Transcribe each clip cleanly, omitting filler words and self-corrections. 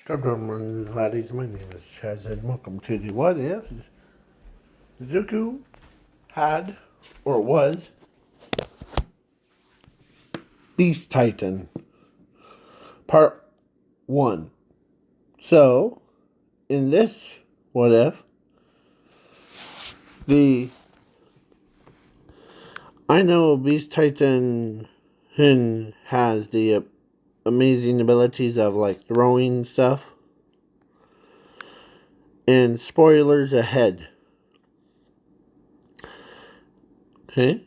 Gentlemen, ladies, my name is Chaz, and welcome to the What If Izuku had or was Beast Titan, Part 1. So, in this What If, I know Beast Titan has the amazing abilities of like throwing stuff, and spoilers ahead. Okay?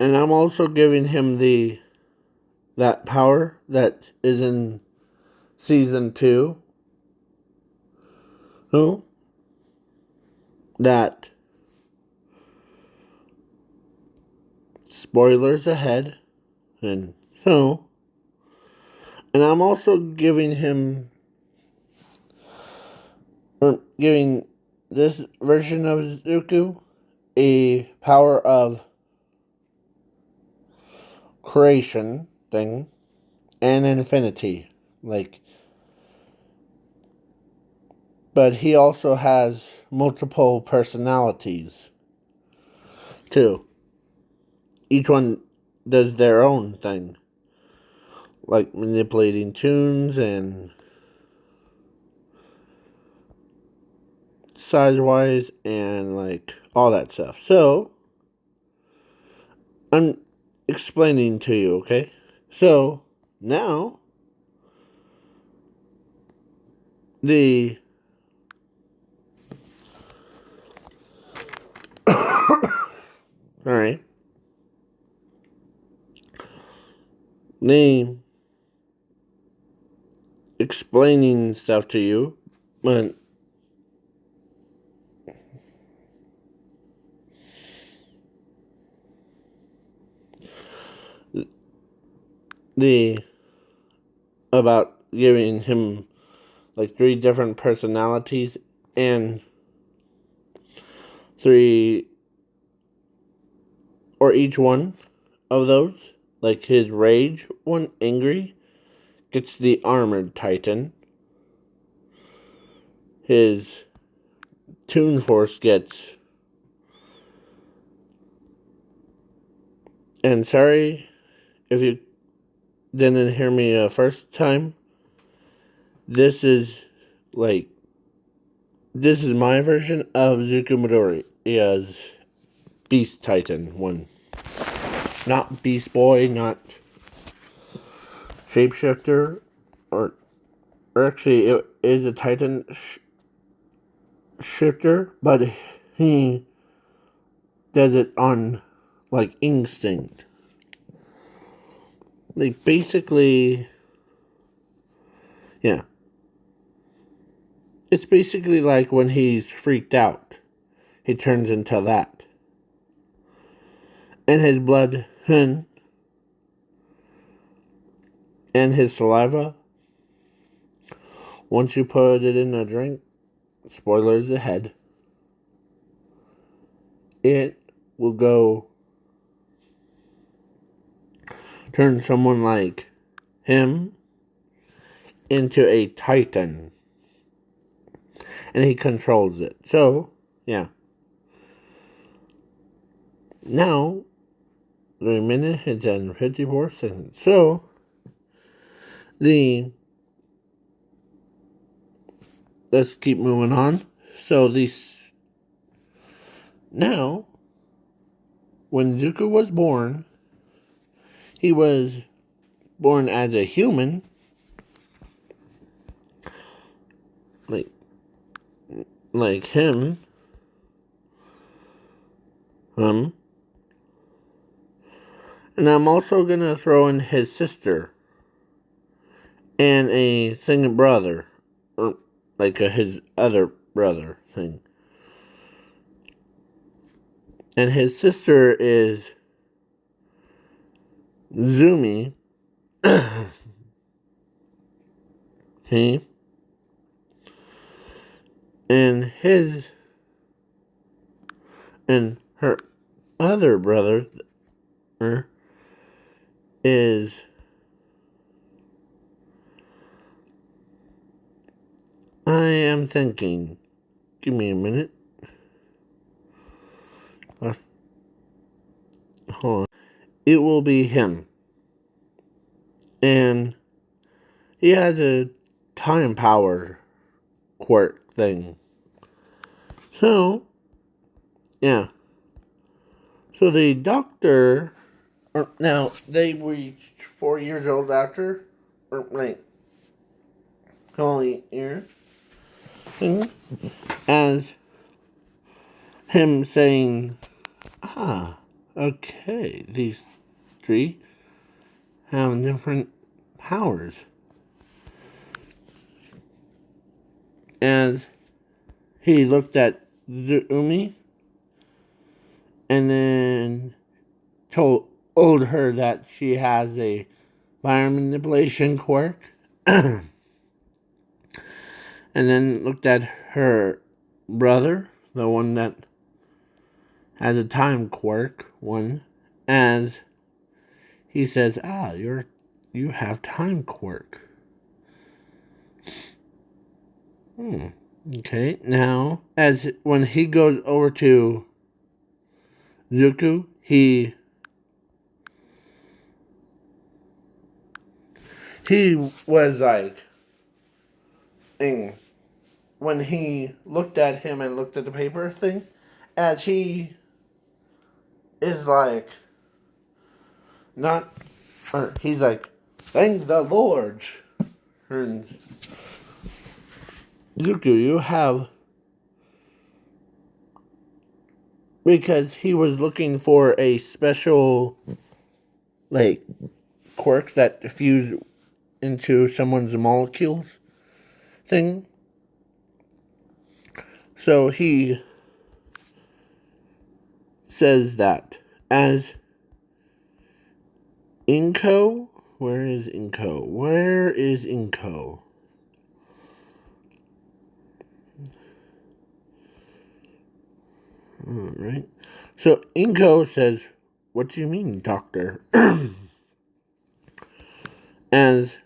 And I'm also giving him that power that is in season 2. Who? That spoilers ahead. And so, and I'm also giving him, or giving this version of Izuku a power of creation thing and infinity. But he also has multiple personalities too. Each one does their own thing, like manipulating tunes and size wise and like all that stuff. So I'm explaining to you, okay? So now the alright. The explaining stuff to you, but the about giving him like 3 different personalities and 3 or each one of those, like his rage one, angry, gets the armored titan. His Toon Force gets, and sorry if you didn't hear me first time, this is like, this is my version of Zuku Midori as Beast Titan 1. Not Beast Boy, not Shapeshifter, or actually it is a Titan shifter, but he does it on like instinct. Like basically, yeah. It's basically like when he's freaked out, he turns into that. And his blood and his saliva, once you put it in a drink, spoilers ahead, it will go turn someone like him into a titan. And he controls it. So, yeah. Now, 3 minutes and 54 seconds. So, let's keep moving on. So, now, when Zuko was born, he was born as a human, like him, and I'm also gonna throw in his sister and a second brother, or like his other brother thing. And his sister is Zumi. Okay. And her other brother is I am thinking. Give me a minute. Hold on. It will be him. And he has a time power quirk thing. So, yeah. So the doctor, now they reached 4 years old after, or like, how many years? As him saying, okay, these three have different powers. As he looked at Zumi and then told her that she has a fire manipulation quirk. And then looked at her brother, the one that has a time quirk one, as he says, you have time quirk. Okay, now, as when he goes over to Izuku, he was like, when he looked at him and looked at the paper thing, as he is like, not, or he's like, thank the Lord. And Izuku, you have, because he was looking for a special, like, quirks that fuse into someone's molecules thing. So he says that as Inko, where is Inko? Where is Inko? Alright. So Inko says, what do you mean, doctor? As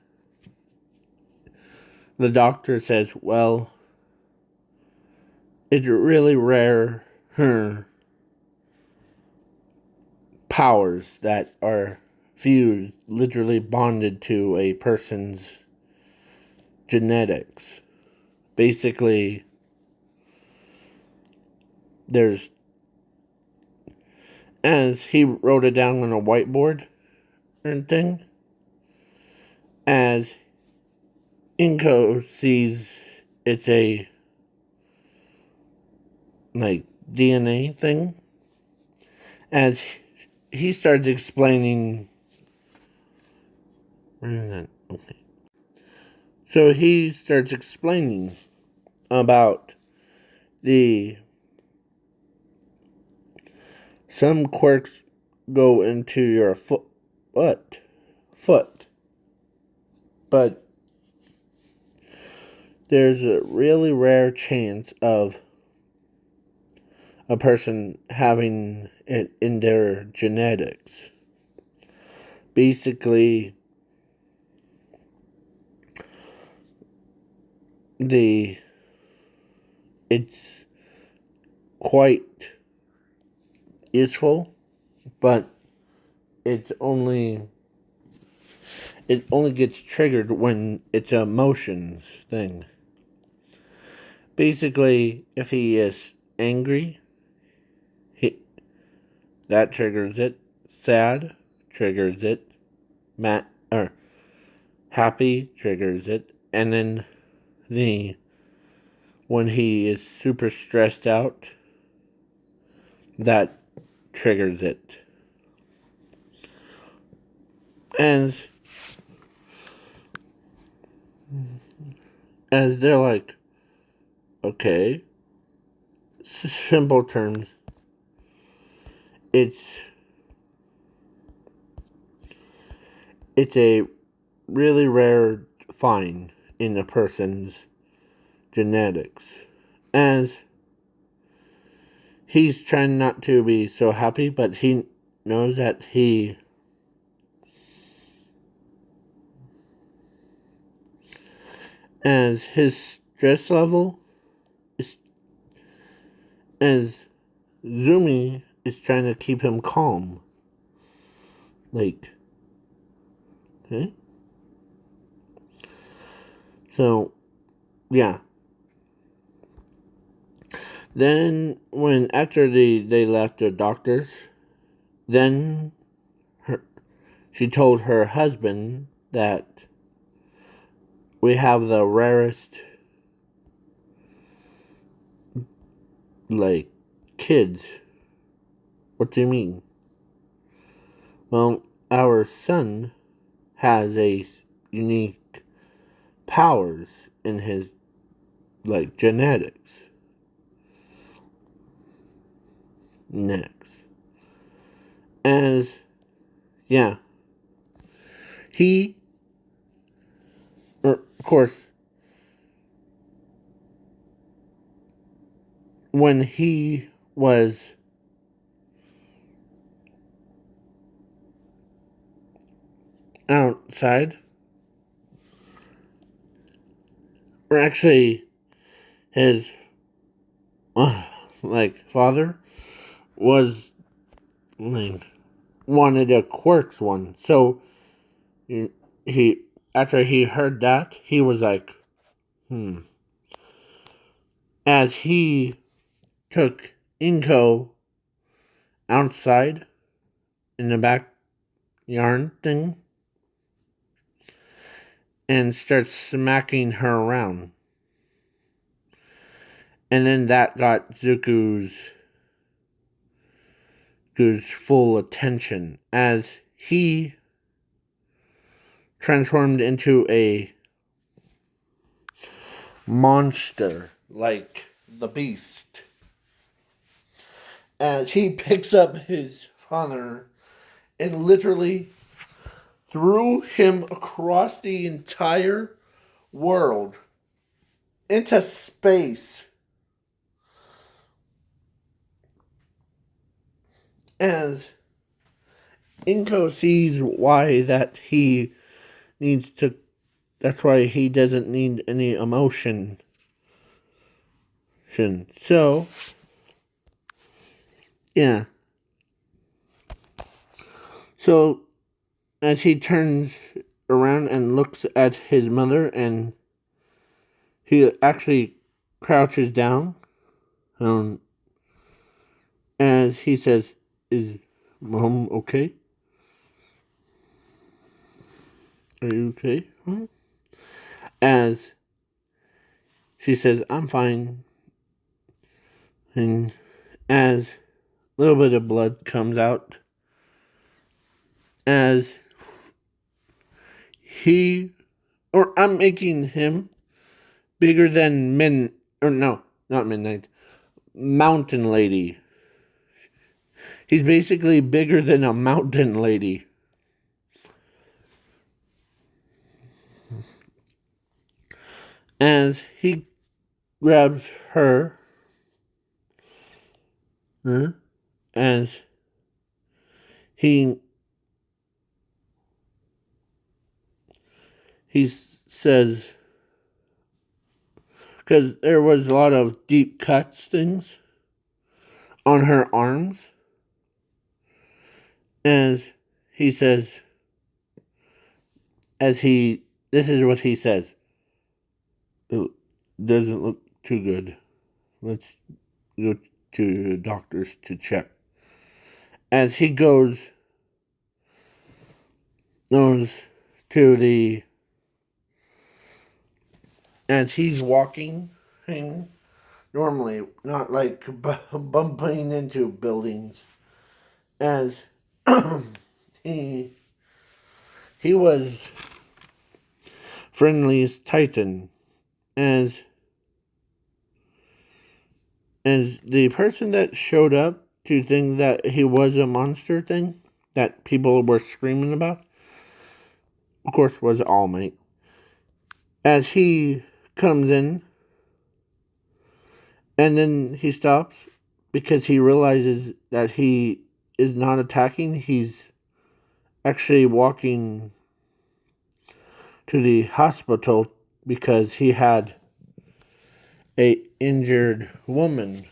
the doctor says, well, it's really rare powers that are fused, literally bonded to a person's genetics. Basically, there's, as he wrote it down on a whiteboard and thing, as Inko sees it's a, like, DNA thing, as he starts explaining, where is that? Okay. So he starts explaining about some quirks go into your foot, but there's a really rare chance of a person having it in their genetics. Basically, it's quite useful, but it only gets triggered when it's a emotions thing. Basically, if he is angry, that triggers it. Sad triggers it. Or happy triggers it. And then when he is super stressed out, that triggers it. And as they're like, okay, simple terms, it's a really rare find in a person's genetics. As he's trying not to be so happy, but he knows that as his stress level is, as Zumi is trying to keep him calm. Like, okay? So, yeah. Then, when after they left the doctors, then she told her husband that we have the rarest, like, kids. What do you mean? Well, our son has a unique powers in his, like, genetics. Next. As, yeah. He, of course, when he was outside, or actually his like father was like wanted a quirks one, so he after he heard that he was like, as he took Inko outside in the backyard thing and starts smacking her around. And then that got Zuku's full attention as he transformed into a monster like the beast. As he picks up his father and literally threw him across the entire world into space. As Inko sees why that he needs to, that's why he doesn't need any emotion. So, yeah. So, as he turns around and looks at his mother, and he actually crouches down, as he says, "Is Mom okay? Are you okay?" As she says, "I'm fine." And as a little bit of blood comes out, as he, or I'm making him bigger than or no, not Midnight, Mountain Lady. He's basically bigger than a mountain lady. As he grabs her, as he says, because there was a lot of deep cuts things on her arms, as he says, this is what he says: "It doesn't look too good. Let's go to the doctors to check." As he goes to the, as he's walking normally, not like bumping into buildings, as he was friendliest Titan, as the person that showed up to think that he was a monster thing that people were screaming about, of course, was All Might. As he comes in, and then he stops because he realizes that he is not attacking. He's actually walking to the hospital because he had a injured woman.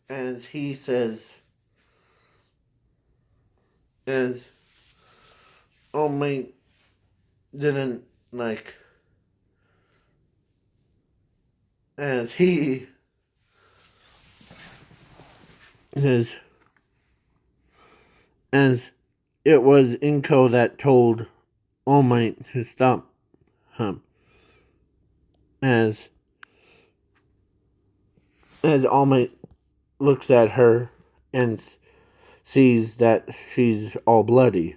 As he says, as All Might didn't like, as he says, as it was Inko that told All Might to stop him. As All Might looks at her and sees that she's all bloody,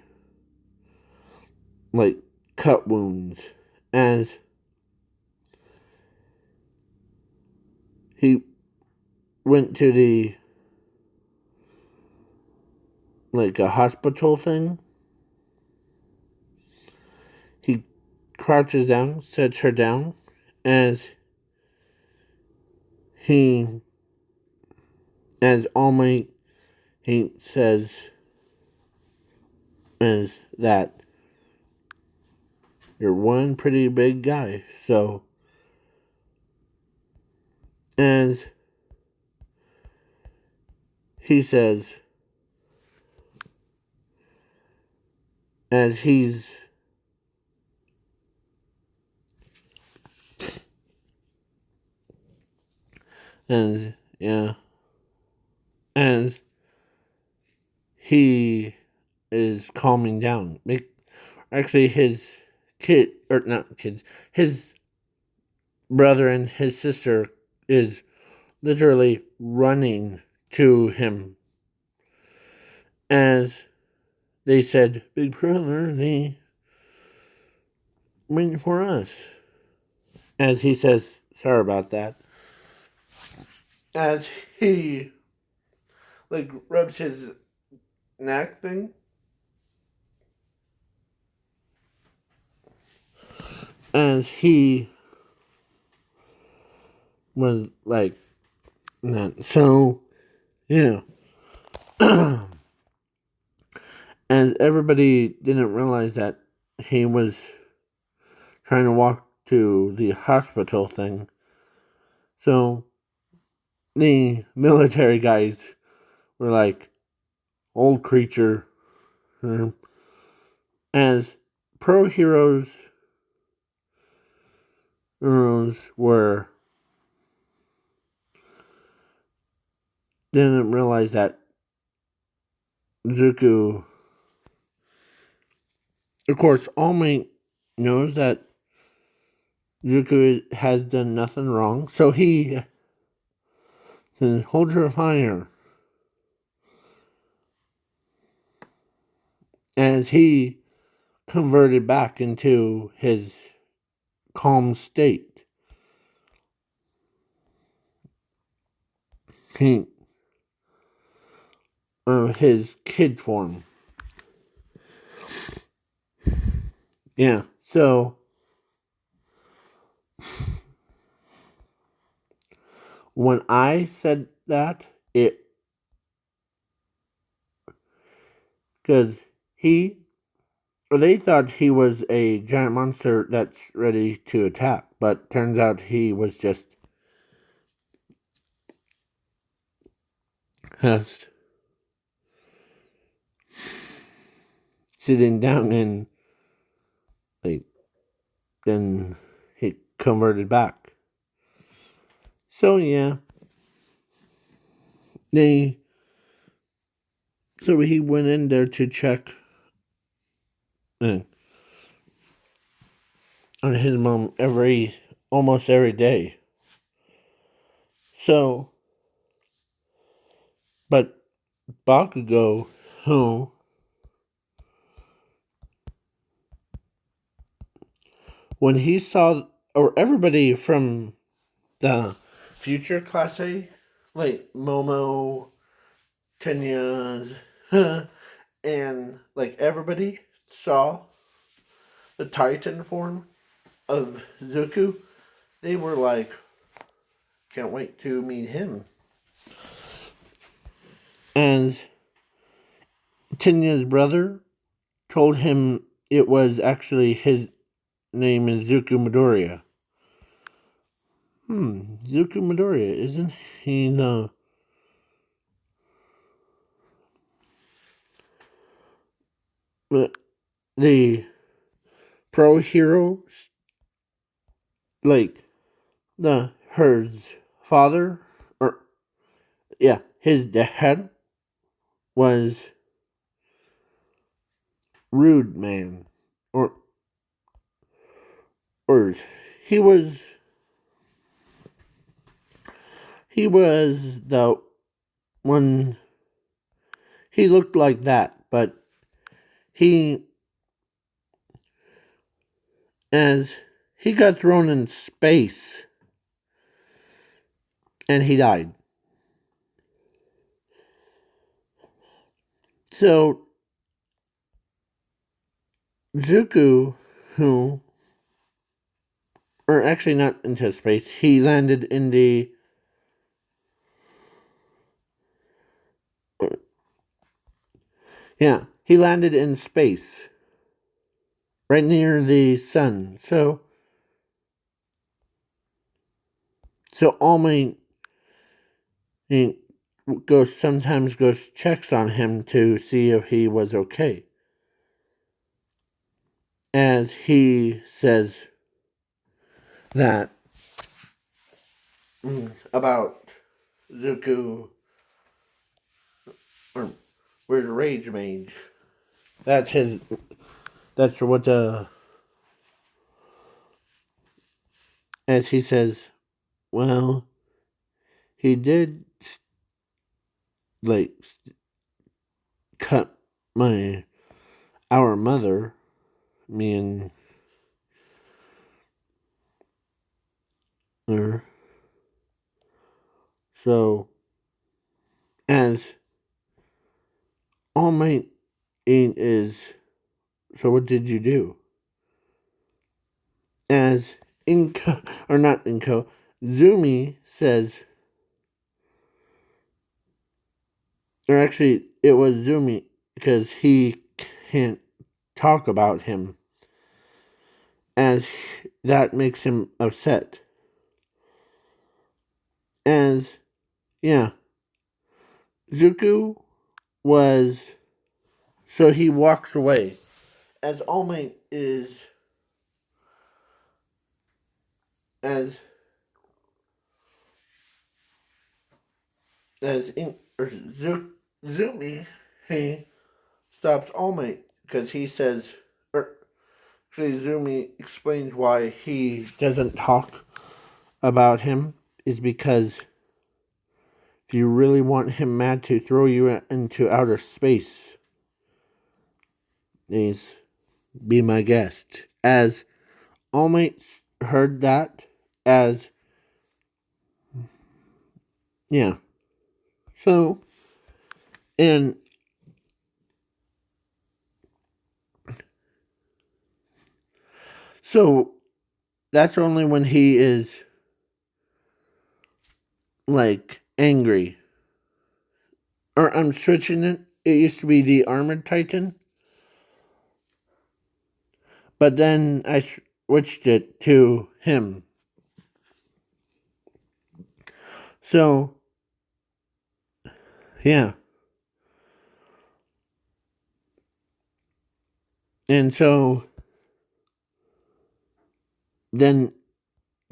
like cut wounds, as he went to the like a hospital thing. He crouches down, sets her down, as he, as All Might, he says, is that you're one pretty big guy. So, as he says, as he's as yeah, as he is calming down. Actually, his kid, or not kids, his brother and his sister is literally running to him. As they said, Big brother, they waiting for us. As he says, sorry about that. As he like rubs his neck thing. As he was like that. So yeah. As everybody didn't realize that he was trying to walk to the hospital thing. So the military guys were like, old creature. As pro heroes were didn't realize that Izuku, of course, All Might knows that Izuku has done nothing wrong, so he says, hold your fire. As he converted back into his calm state. He, his kid form. Yeah, so when I said that, because they thought he was a giant monster that's ready to attack, but turns out he was just sitting down and like then he converted back. So yeah, so he went in there to check on his mom almost every day. So, but Bakugo, who when he saw, or everybody from the future class A, like Momo, Tenya's, and like everybody saw the Titan form of Zuku, they were like, can't wait to meet him. And Tenya's brother told him it was actually his name is Zuku Midoriya. Izuku Midoriya, isn't he the pro hero, like her father, or yeah, his dad was rude man, or or he was he was the one. He looked like that, but he as he got thrown in space and he died. So Zuko, who, or actually not into space, he landed in the, yeah, he landed in space, right near the sun. So All Might sometimes goes checks on him to see if he was okay. As he says that about Zuko, or where's Rage Mage? That's his. That's what as he says. Well, he did like cut our mother, me and her. So as All Might is, so what did you do? As Inko, or not Inko, Zumi says, or actually it was Zumi because he can't talk about him, as that makes him upset. As, yeah, Zuko was, so he walks away. As All Might is, as Zumi, he stops All Might because he says, or actually Zumi explains why he doesn't talk about him is because if you really want him mad to throw you into outer space, is be my guest. As All Might heard that, as yeah, so and so that's only when he is like angry. Or I'm switching it. It used to be the Armored Titan, but then I switched it to him. So, yeah. And so then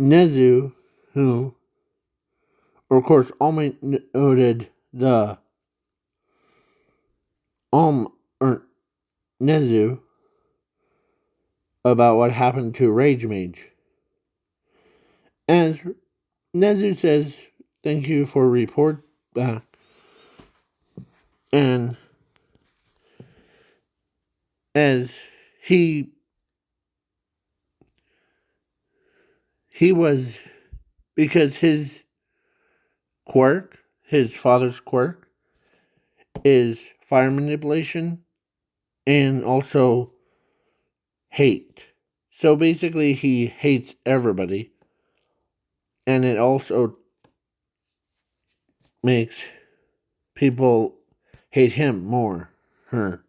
Nezu, who, of course, All Might noted the or Nezu about what happened to Rage Mage. As Nezu says, thank you for report back. And as he was, because his quirk, his father's quirk, is fire manipulation and also hate. So basically, he hates everybody, and it also makes people hate him more. Her.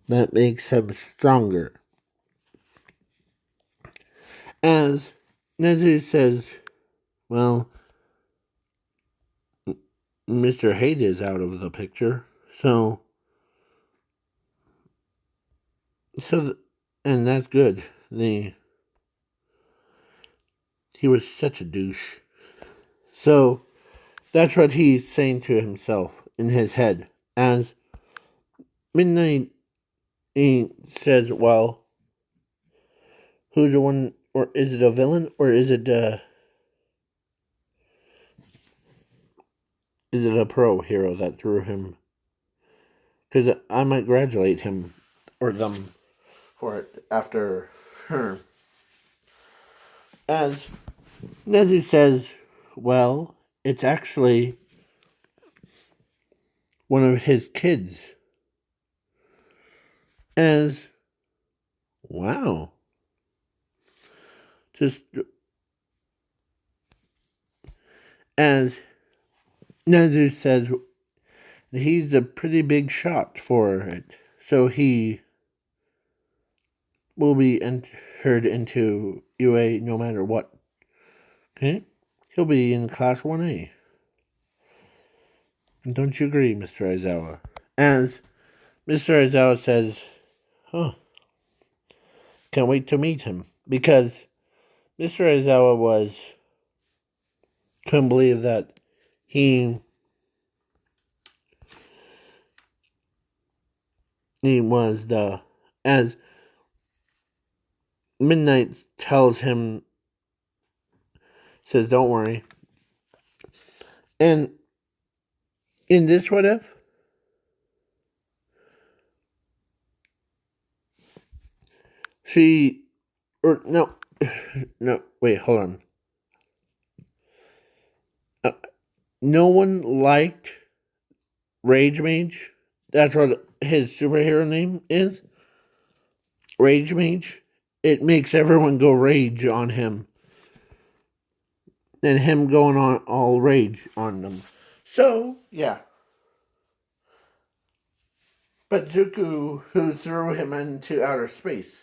That makes him stronger. As Nezu says, well, Mr. Haight is out of the picture. And that's good. He was such a douche. So that's what he's saying to himself in his head. As Midnight he says, well, who's the one, or is it a villain, or is it a pro hero that threw him? Because I might congratulate him or them for it after her. As Nezu says, well, it's actually one of his kids. As, wow. Just as Nezu says, he's a pretty big shot for it. So he will be entered into UA no matter what. Okay? He'll be in Class 1A. Don't you agree, Mr. Aizawa? As Mr. Aizawa says, oh, can't wait to meet him. Because Mr. Aizawa couldn't believe that he was as Midnight tells him, says, don't worry. And in this what if, no, wait, hold on. No one liked Rage Mage. That's what his superhero name is. Rage Mage. It makes everyone go rage on him. And him going on all rage on them. So, yeah. But Zuku, who threw him into outer space.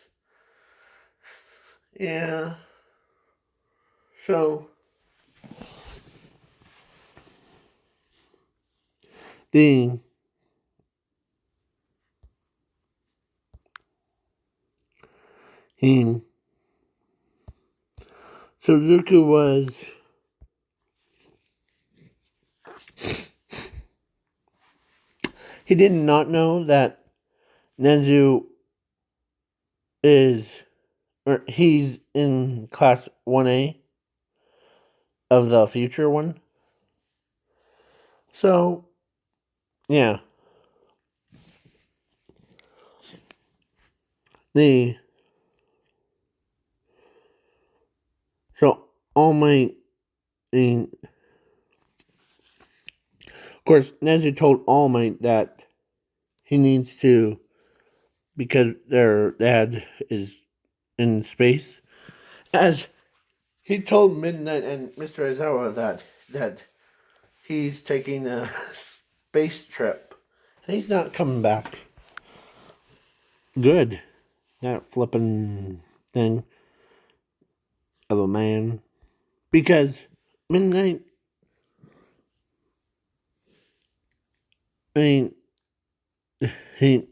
Yeah. So, the he so Zuku was he did not know that Nezu he's in class 1A of the future one. So, yeah. So All Might, of course, Nezu told All Might that he needs to, because their dad is in space, as he told Midnight and Mr. Aizawa that he's taking a space trip. And he's not coming back. Good. That flippin' thing of a man. Because Midnight, I mean, he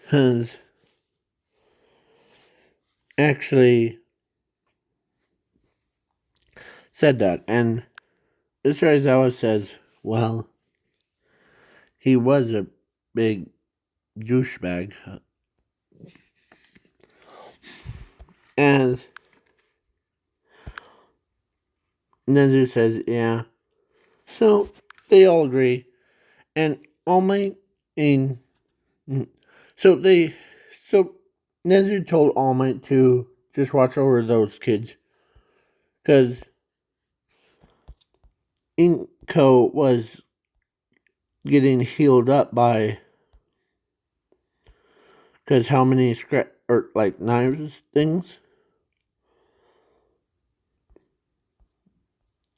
has actually said that. And Mr. Aizawa says, well, he was a big douchebag. As Nezu says, yeah. So they all agree. And All Might and so Nezu told All Might to just watch over those kids. Because Inko was getting healed up by, because how many knives things,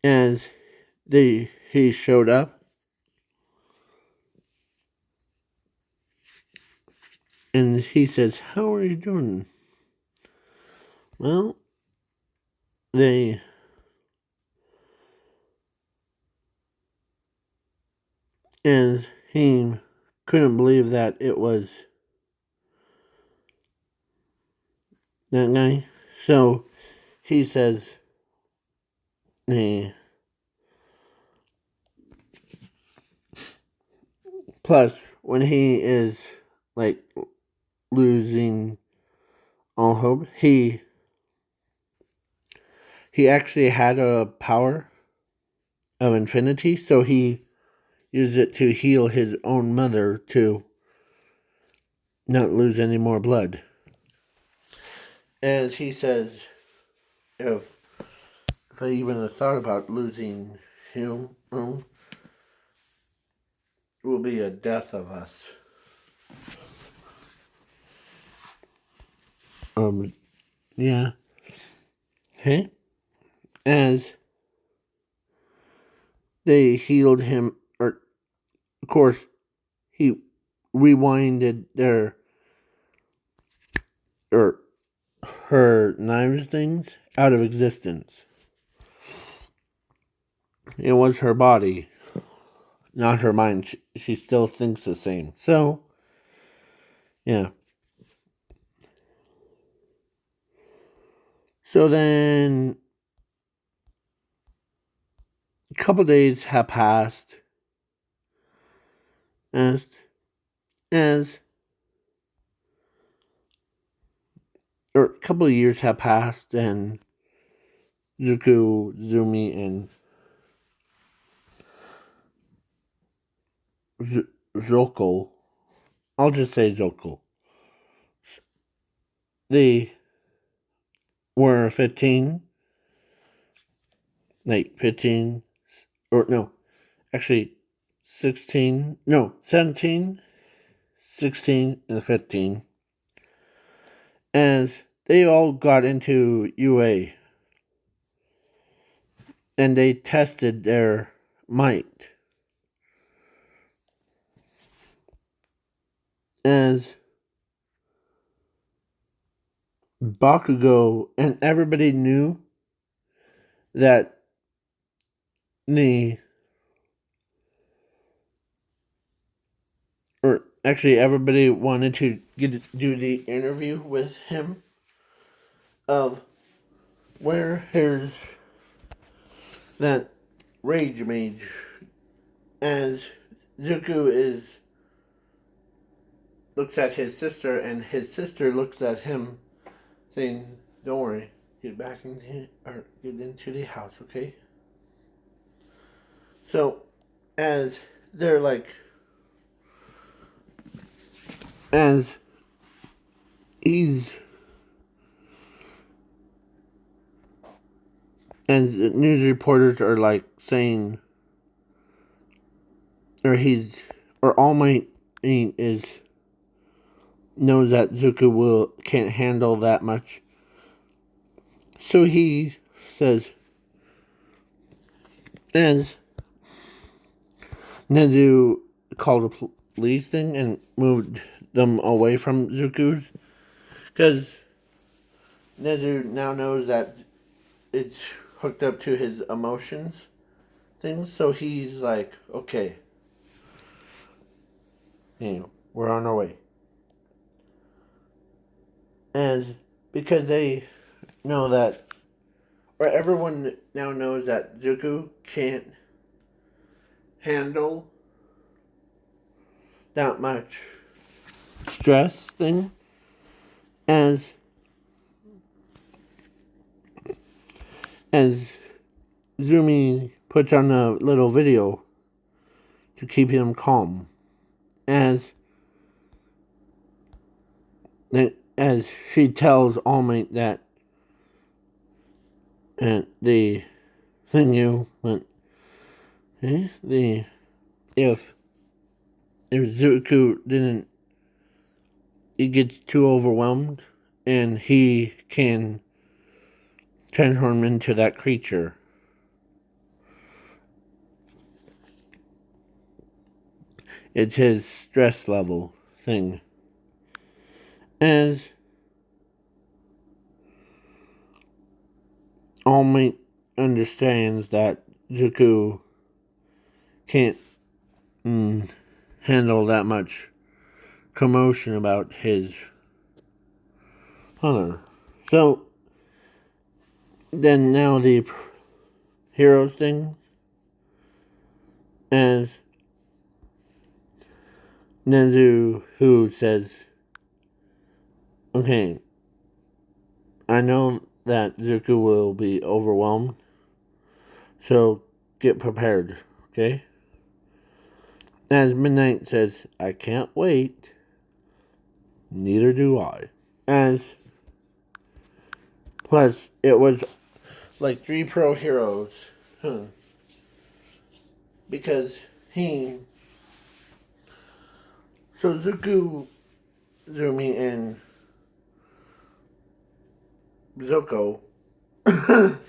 as he showed up, and he says, how are you doing? Well, they and he couldn't believe that it was that guy. So he says, "Hey." Plus, when he is like losing all hope, he actually had a power of infinity, so he used it to heal his own mother to not lose any more blood. As he says, if I even thought about losing him, it will be a death of us. Yeah. Okay. As they healed him, or of course, he rewinded their or her knives things out of existence. It was her body, not her mind. She still thinks the same. So, yeah. So then a couple days have passed as as or a couple of years have passed and Zuku, Zumi, and Zokol, I'll just say Zokol, they were 15, like 15, or no, actually 16, no, 17, 16, and 15, as they all got into UA and they tested their might. As Bakugo and everybody knew that the or actually everybody wanted to do the interview with him of where his that rage mage, as Zuku is looks at his sister and his sister looks at him saying, "Don't worry, get back into or get into the house, okay?" So as they're like as he's as news reporters are like saying or he's or All Might is knows that Zuko can't handle that much. So he says, as Nezu called the police thing and moved them away from Zuku's, because Nezu now knows that it's hooked up to his emotions things. So he's like, okay, we're on our way. As because they know that, or everyone now knows that Zuko can't handle that much stress thing, as as Zumi puts on a little video to keep him calm, as as she tells All Might that the thing you went the if Zuku didn't, he gets too overwhelmed and he can transform into that creature. It's his stress level thing. As All Might understands that Zuko can't handle that much commotion about his honor. So then now the heroes thing, as Nezu who says, okay, I know that Zuko will be overwhelmed, so get prepared, okay? As Midnight says, I can't wait. Neither do I. As plus it was like 3 pro heroes. Because so Zuko, Zumi, and Zoko.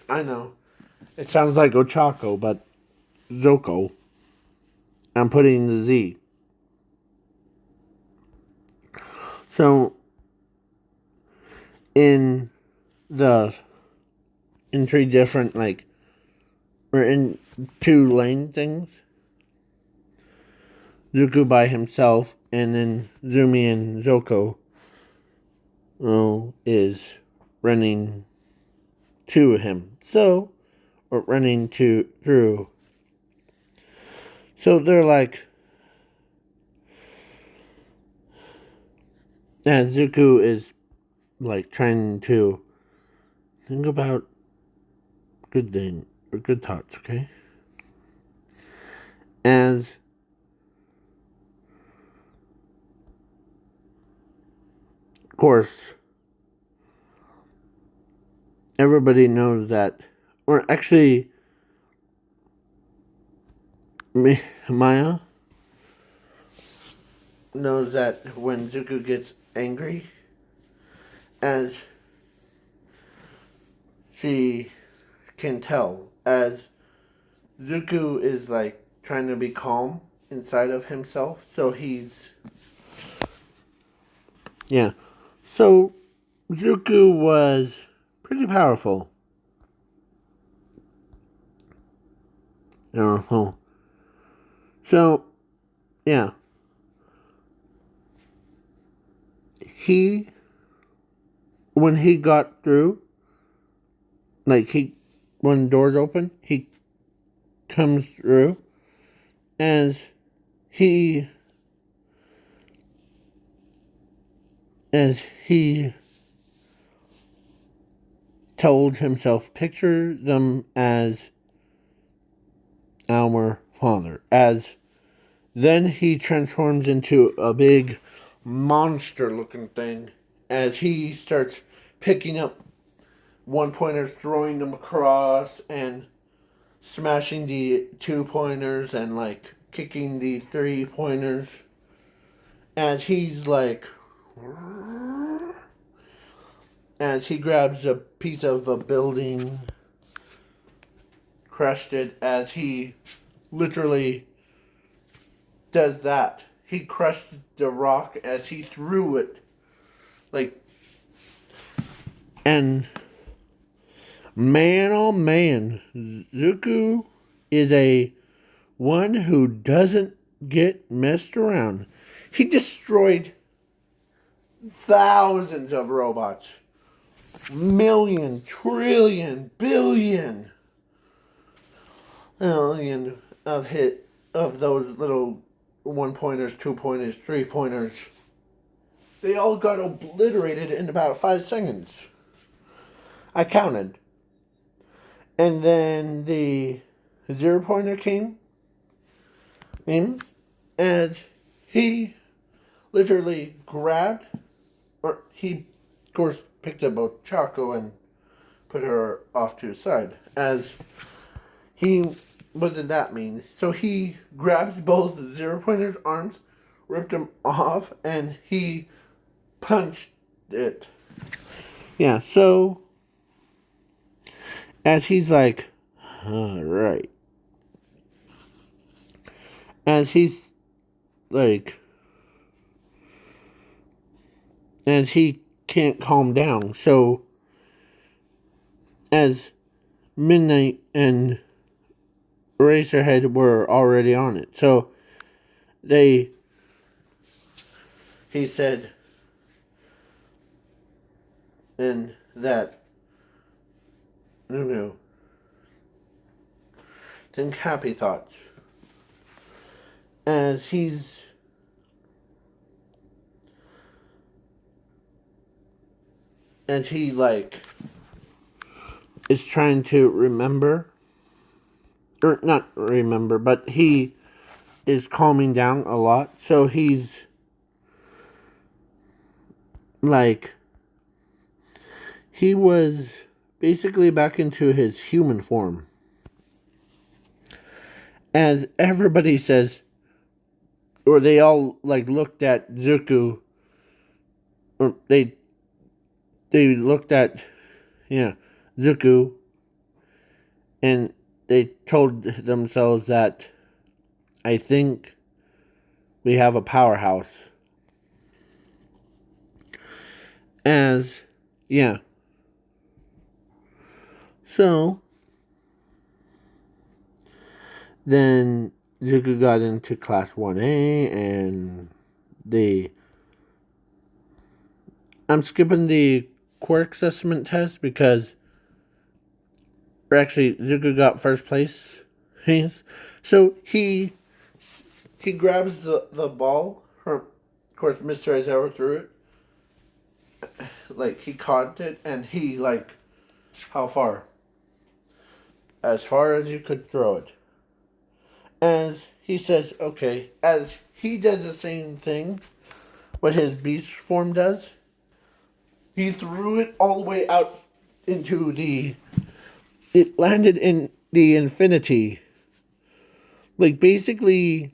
I know. It sounds like Ochako, but Zoko. I'm putting the Z. So in 3 different or in 2 lane things, Zuko by himself, and then Zumi and Zoko is running to him. Or running through. So they're like, as Zuko is trying to think about good thoughts, okay? As of course, everybody knows that, or actually, Maya knows that when Zuko gets angry, as she can tell, as Zuko is trying to be calm inside of himself, so so Zuko was pretty powerful. So, yeah. When he got through, when the doors open, he comes through, as he told himself, picture them as our father. As then he transforms into a big monster looking thing, as he starts picking up 1-pointers, throwing them across, and smashing the 2-pointers, and kicking the 3-pointers, as he's as he grabs a piece of a building, crushed it, as he literally does that. He crushed the rock as he threw it. And man, oh man, Zuko is a one who doesn't get messed around. He destroyed thousands of robots. Million, trillion, billion of those little 1-pointers, 2-pointers, 3-pointers. They all got obliterated in about 5 seconds. I counted. And then the 0-pointer came in, as he literally grabbed, or he, of course, picked up Ochako and put her off to his side. As he wasn't that mean. So he grabs both 0-pointer's arms, ripped them off, and he punched it. Yeah, so as he's alright. As he's as he can't calm down. So as Midnight and Eraserhead were already on it. So he said, and that, think happy thoughts. As he is trying to remember, or not remember, but he is calming down a lot. So he's he was basically back into his human form. As everybody says, or they all looked at Zuku, or they looked at Zuku, and they told themselves that I think we have a powerhouse. So then Zuku got into class 1A, and I'm skipping the quirk assessment test because actually Zuku got first place. So he grabs the ball. Of course, Mr. Aizawa threw it. He caught it, and he how far? As far as you could throw it. As he says, okay, as he does the same thing, what his beast form does, he threw it all the way out into it landed in the infinity. Basically,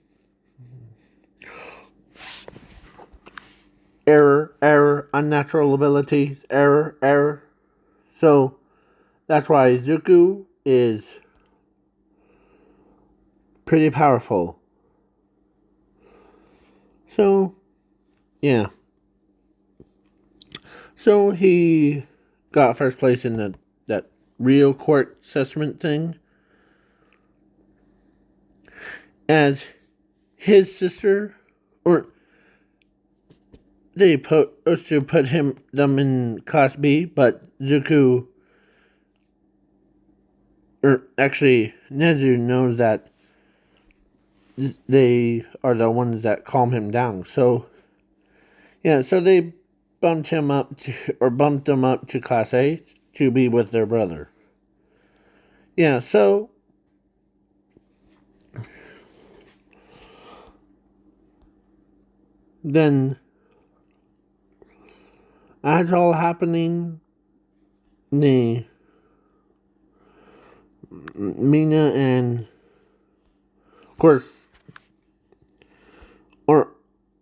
error, unnatural abilities, error. So, that's why Izuku is pretty powerful. So, yeah. So he got first place in that real court assessment thing. As his sister, or they supposed to put them in class B, but Zuku, or actually Nezu, knows that they are the ones that calm him down. So so they bumped him up to class A to be with their brother. So then as all happening, Mina and of course or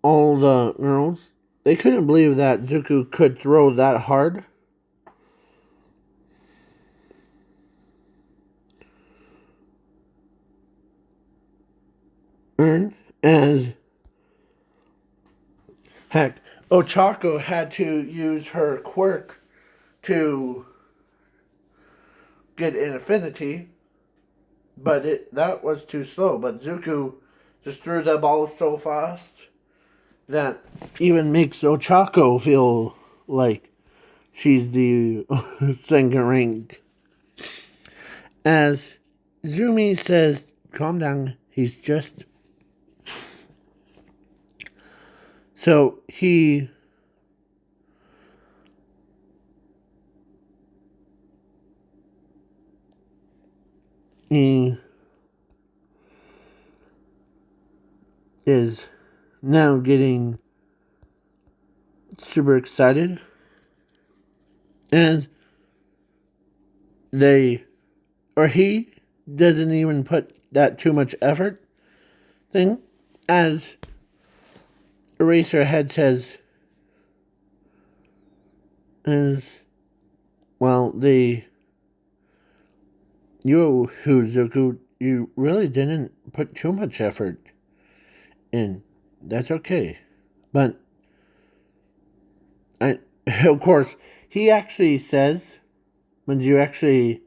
all the girls, they couldn't believe that Zuku could throw that hard. As heck, Ochako had to use her quirk to get infinity, but that was too slow. But Zuku just threw the ball so fast that even makes Ochako feel like she's the second rank. As Zumi says, calm down, he's just... So he is now getting super excited, and he doesn't even put that too much effort thing, as Eraserhead says, Zuku, you really didn't put too much effort in. That's okay. But of course, he actually says, when you actually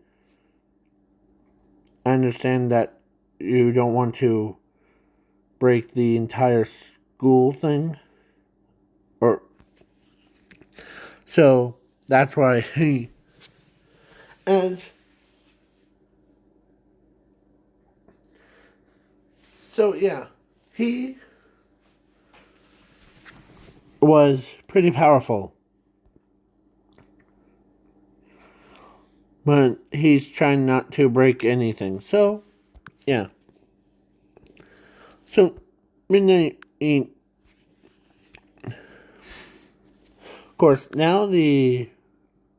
I understand that you don't want to break the entire school thing. Or so that's why he as so yeah, he was pretty powerful. But he's trying not to break anything. So yeah. So Midnight of course now the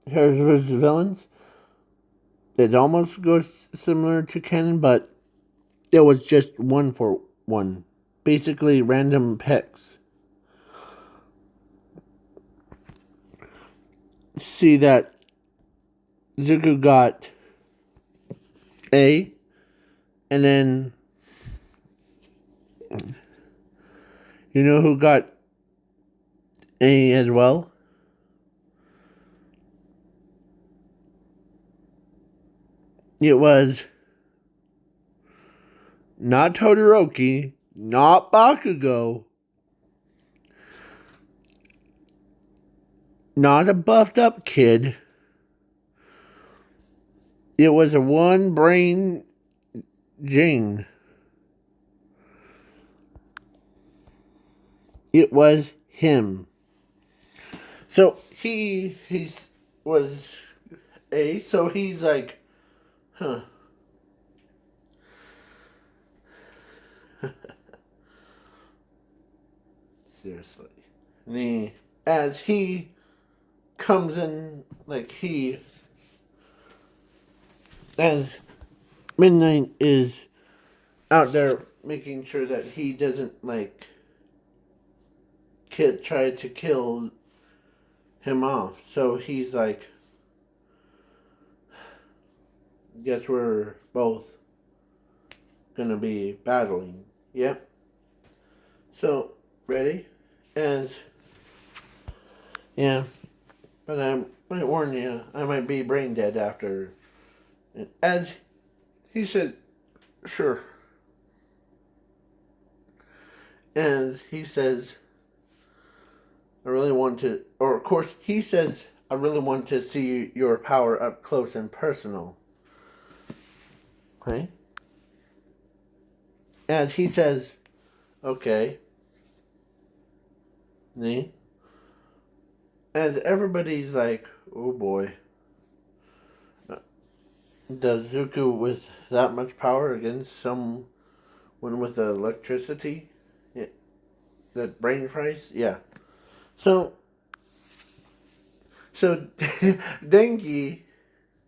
Heroes vs. Villains, it almost goes similar to Canon, but it was just 1-for-1. Basically random picks. See that Izuku got A, and then you know who got A as well? It was not Todoroki, not Bakugo, not a buffed up kid. It was a one brain Jing. It was him. So he was A, so he's like, huh. Seriously. As he comes in, like as Midnight is out there making sure that he doesn't, like, try to kill him off. So he's like, guess we're both gonna be battling. Yep. So, ready? As, yeah, but I might warn you, I might be brain dead after. As he said, sure. And he says, I really want to, or of course, he says, I really want to see your power up close and personal. Okay? As he says, okay. Nee. As everybody's like, oh boy. Does Zuko with that much power against someone with electricity? Yeah. That brain fries? Yeah. So Dengi,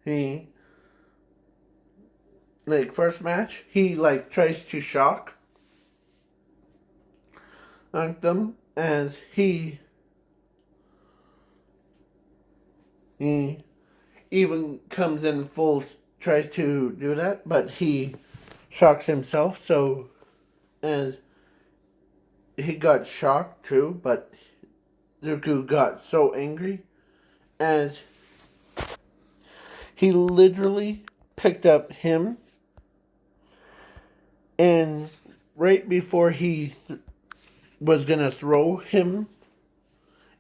he, like, first match, he, like, tries to shock them, as he even comes in full, tries to do that, but he shocks himself, so as he got shocked too, but Zuko got so angry as he literally picked up him, and right before he was gonna throw him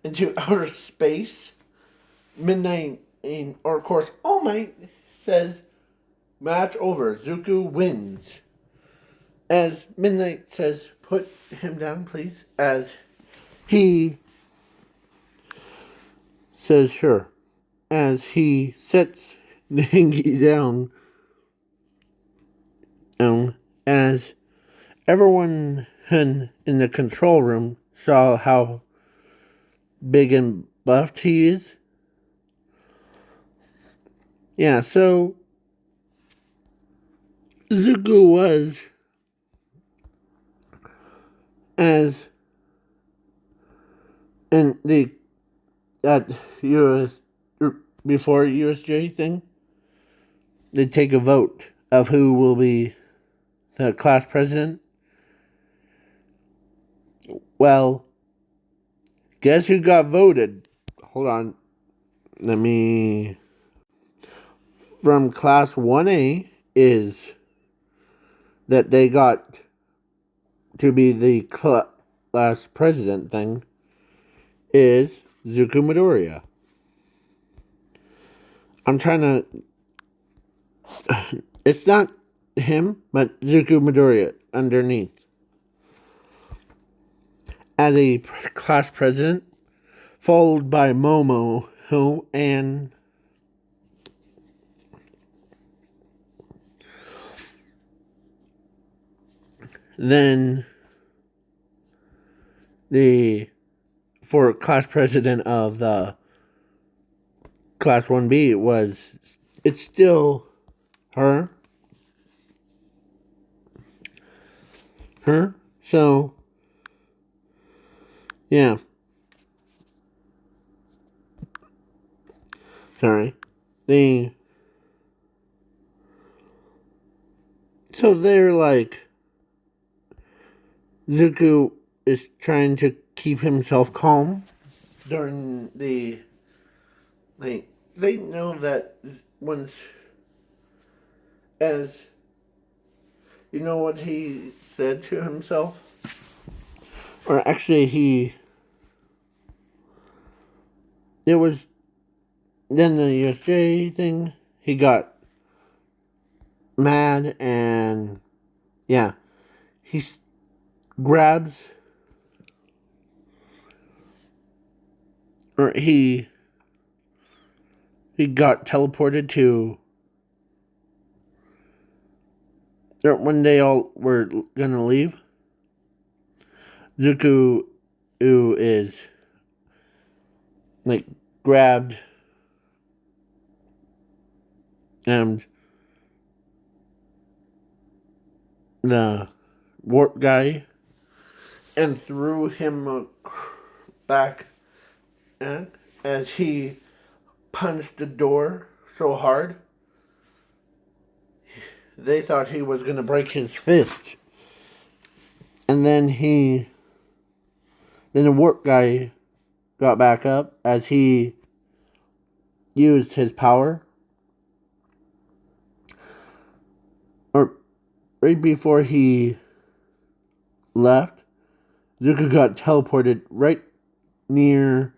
into outer space, Midnight, or of course All Might, says, match over, Zuko wins. As Midnight says, put him down, please. As he says, sure. As he sets Dengi down, as everyone in the control room saw how big and buffed he is. Yeah, so Zuko was, as in the at US before USJ thing, they take a vote of who will be the class president. Well, guess who got voted? Hold on. Let me. From class 1A is that they got to be the class president thing is Izuku Midoriya. I'm trying to. It's not him, but Izuku Midoriya underneath. As a class president, followed by Momo, who, and then for class president of the class 1B it's still her. So, yeah. Sorry. So they're like, Zuko is trying to keep himself calm during they know that once, as you know what he said to himself? Or actually it was then the USJ thing, he got mad and, yeah, he grabs, or he got teleported to, or when they all were gonna leave, Zuko, who is like grabbed and the warp guy and threw him back, and as he punched the door so hard, they thought he was going to break his fist. And then the warp guy got back up as he used his power. Or right before he left, Zuko got teleported right near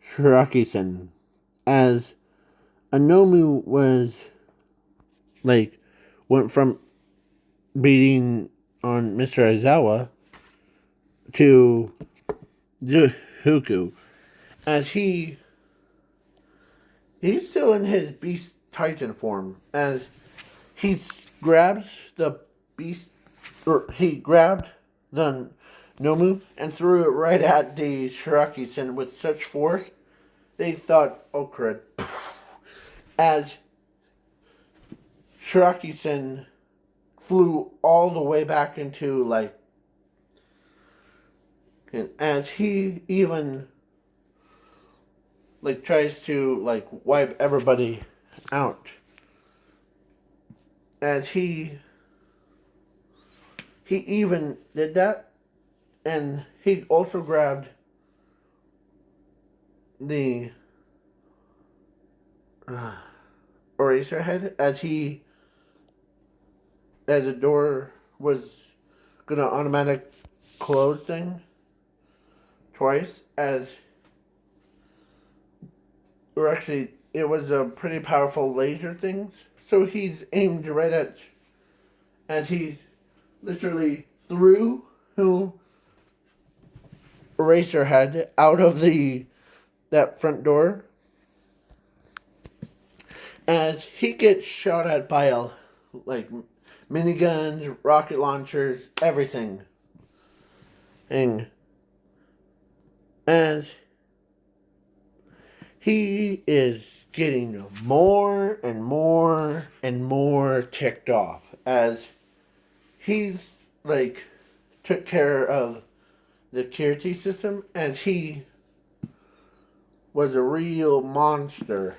Shiraki-sen, as Anomu was went from beating on Mr. Aizawa to Zuhuku, as he's still in his Beast Titan form, as he grabs the Beast, or he grabbed the Nomu and threw it right at the Shiraki-sen with such force, they thought, oh crud, as Shiraki-sen flew all the way back into, and as he even tries to wipe everybody out, as he even did that, and he also grabbed the eraser head as the door was gonna automatic close thing twice, or actually it was a pretty powerful laser things, so he's aimed right at, as he literally threw Eraserhead out of that front door, as he gets shot at by miniguns, rocket launchers, everything. And as he is getting more and more and more ticked off, as he's took care of the security system, as he was a real monster.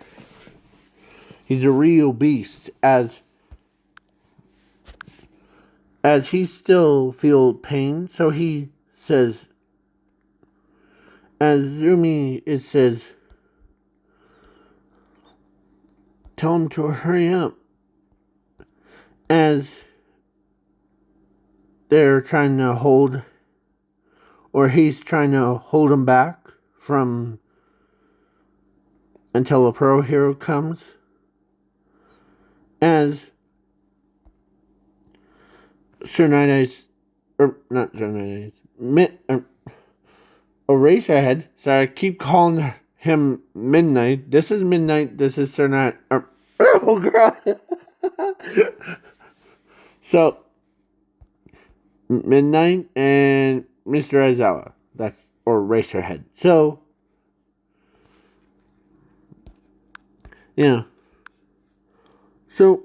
He's a real beast, as he still feels pain, so he says, as Zumi says, tell him to hurry up, as they're trying to hold, or he's trying to hold him back from until a pro hero comes. As Sir Night Eyes, or not Sir Night Eyes, Eraserhead. So I keep calling him Midnight. This is Midnight. This is Sir Night. Oh god. So Midnight and Mr. Aizawa. That's or Eraserhead. So yeah. So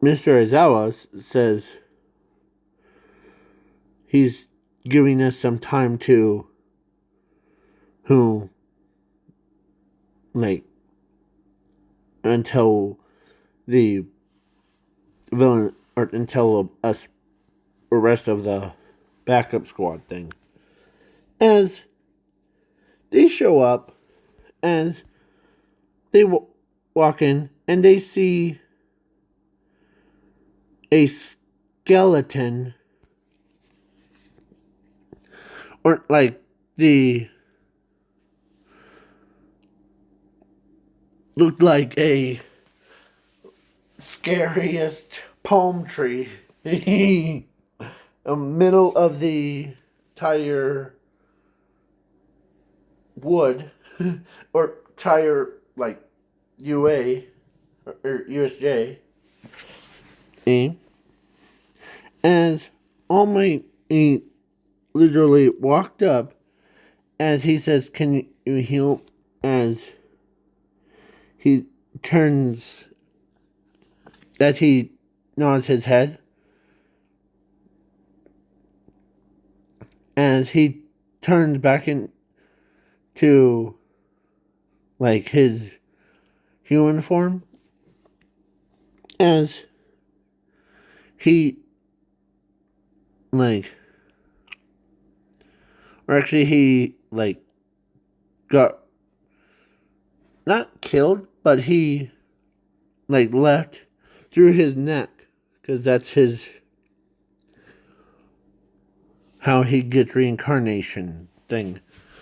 Mr. Aizawa says he's giving us some time to until the villain, or until us, the rest of the backup squad thing. As they show up, as they walk in, and they see a skeleton, or like the looked like a scariest palm tree in the middle of the tire wood or tire like UA or USJ. As All Might literally walked up, as he says, "Can you heal?" As he turns, as he nods his head, as he turns back into like his human form, as he like, or actually he like got not killed, but he like left through his neck, because that's his how he gets reincarnation thing.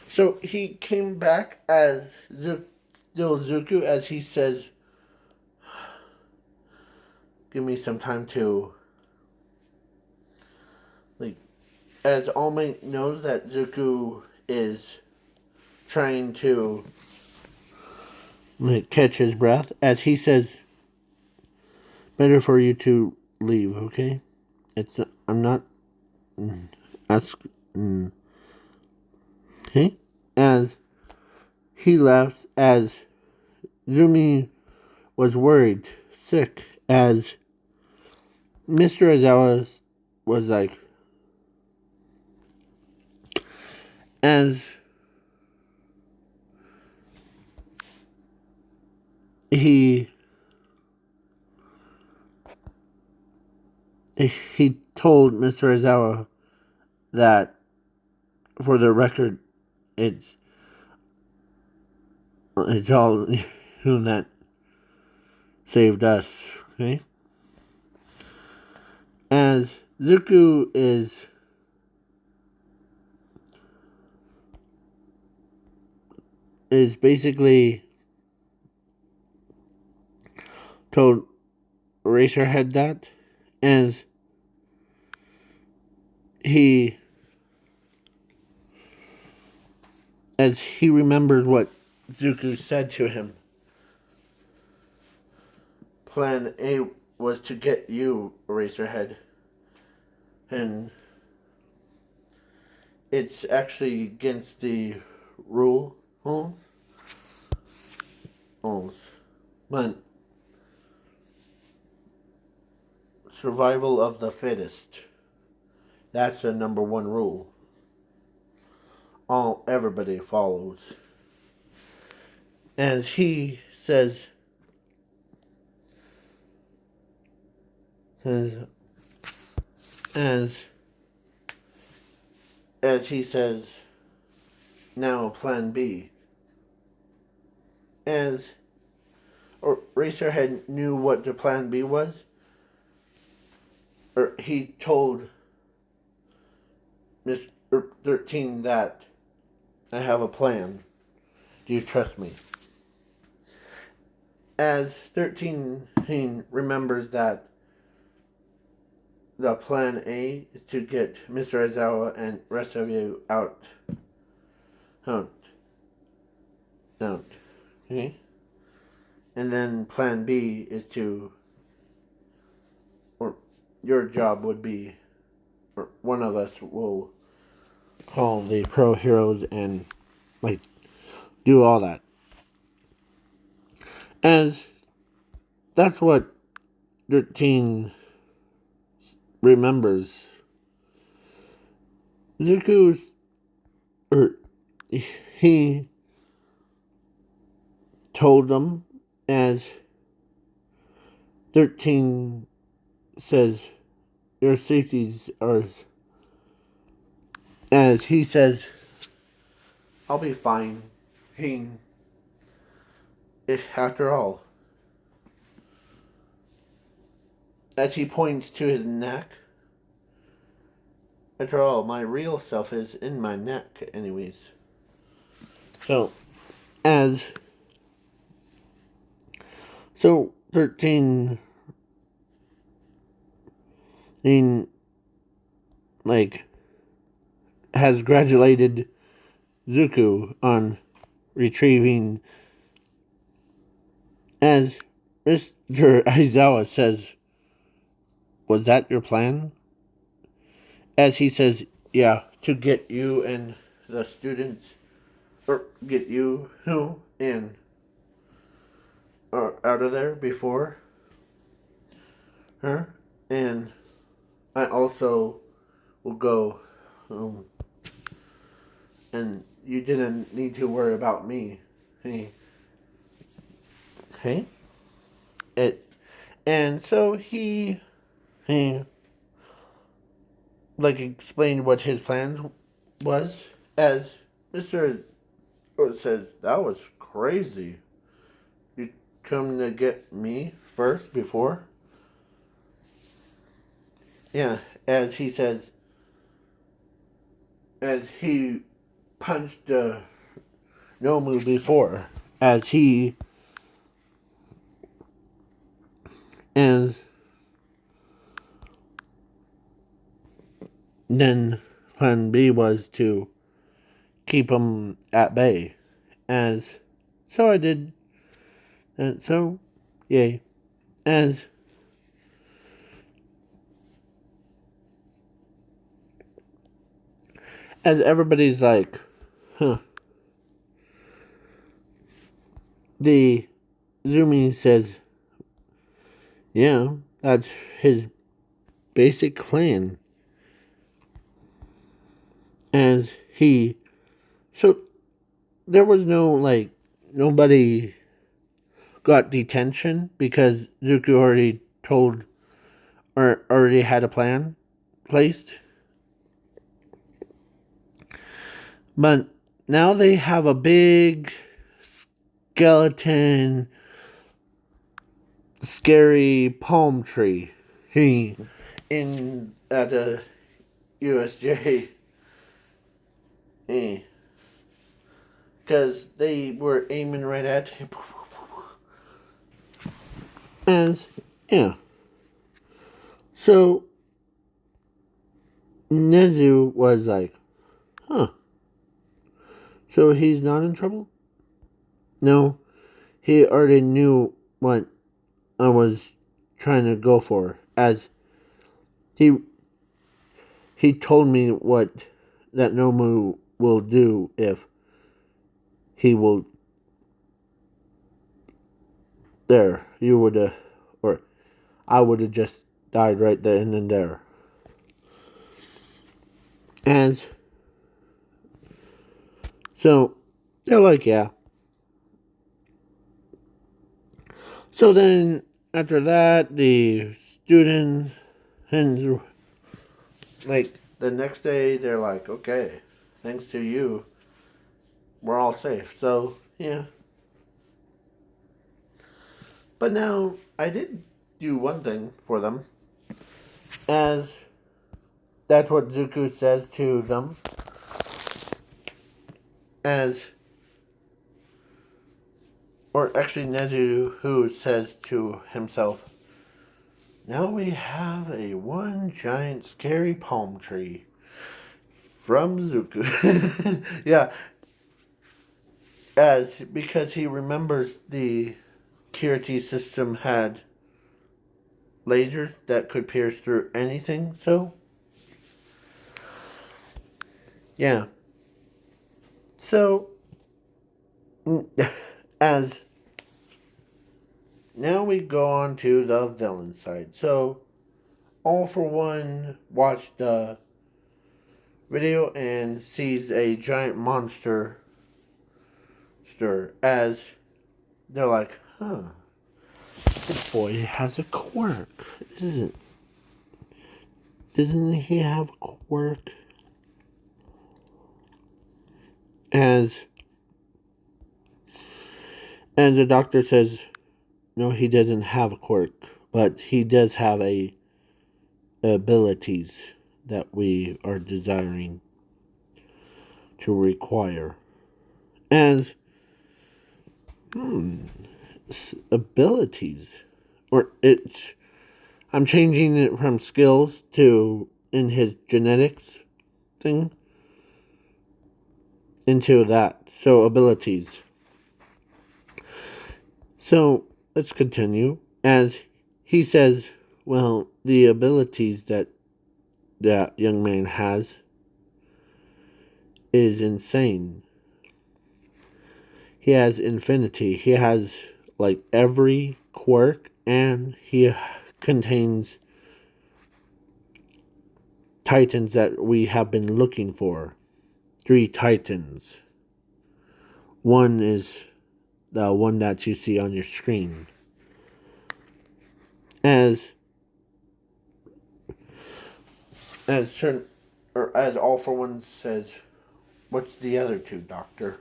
So he came back as still Zuku, as he says, "Give me some time to like." As All Might knows that Zuku is trying to like catch his breath, as he says, "Better for you to leave, okay? It's I'm not ask okay." As he left, as Zumi was worried, sick, as Mr. Aizawa was like, as he told Mr. Aizawa that, for the record, it's all you that saved us, okay? As Zuku is basically told Eraserhead that, as he remembers what Zuku said to him. Plan A was to get you, Eraserhead, and it's actually against the rules, but survival of the fittest. That's the number one rule. Everybody follows. As he says, as he says, now plan B. As Racerhead knew what the plan B was, or he told Mr. 13 that I have a plan. Do you trust me? As 13 remembers that the plan A is to get Mr. Aizawa and rest of you out. Out. Out. Okay? And then plan B is to, or your job would be, or one of us will call the pro heroes and, like, do all that. As that's what 13 remembers. Zuku's, or he told them, as 13 says, your safeties are, as he says, I'll be fine. After all, as he points to his neck, after all, my real self is in my neck, anyways. So, 13, like, has congratulated Zuku on retrieving, as Mr. Aizawa says, was that your plan? As he says, yeah, to get you and the students, or get you and out of there before her, and I also will go, and you didn't need to worry about me. Hey, and so he like explained what his plan was, as Mr. says, that was crazy. You come to get me first before? Yeah, as he says, as he punched Nomu before, as he, as then plan B was to keep him at bay, as so I did, and so, yay, as everybody's like, huh. The Zumi says, yeah, that's his basic plan. As he, so there was no, like, nobody got detention because Zuku already told, or already had a plan placed. But now they have a big skeleton, scary palm tree in at a USJ. Because they were aiming right at him. As, yeah. So, Nezu was like, huh. So he's not in trouble? No, he already knew what I was trying to go for. As he told me what that Nomu will do if he will. There, you would have, or I would have just died right there and then there. As so, they're like, yeah. So then, after that, the students, and like the next day, they're like, okay, thanks to you, we're all safe. So, yeah. But now, I did do one thing for them. As that's what Zuko says to them. As, or actually Nezuko says to himself, now we have a one giant scary palm tree from Zuko. Yeah, as because he remembers the Kiriti system had lasers that could pierce through anything, so yeah. So as now we go on to the villain side. So All for One watched the video and sees a giant monster stir as they're like, huh, this boy has a quirk. Doesn't he have a quirk? As the doctor says, no, he doesn't have a quirk, but he does have abilities that we are desiring to require. As abilities, or I'm changing it from skills to in his genetics thing into that. So abilities. So let's continue. As he says, well, the abilities that young man has is insane. He has infinity. He has like every quirk, and he contains titans that we have been looking for. 3 titans. One is the one that you see on your screen. As certain, or as All for One says, what's the other 2, Doctor?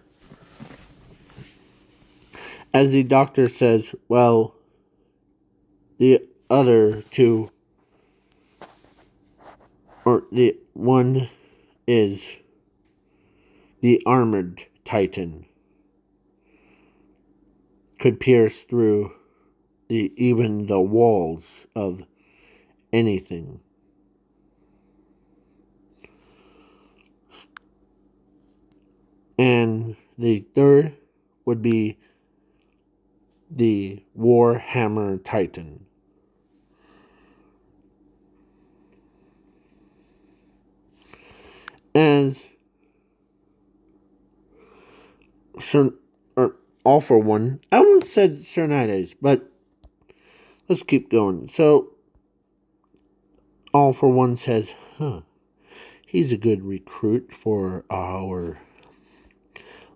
As the doctor says, well, the other 2, or the one is the armored titan. Could pierce through even the walls of anything. And the third would be the Warhammer Titan. As All for One, I almost said Cernides, but let's keep going. So All for One says, huh, he's a good recruit for our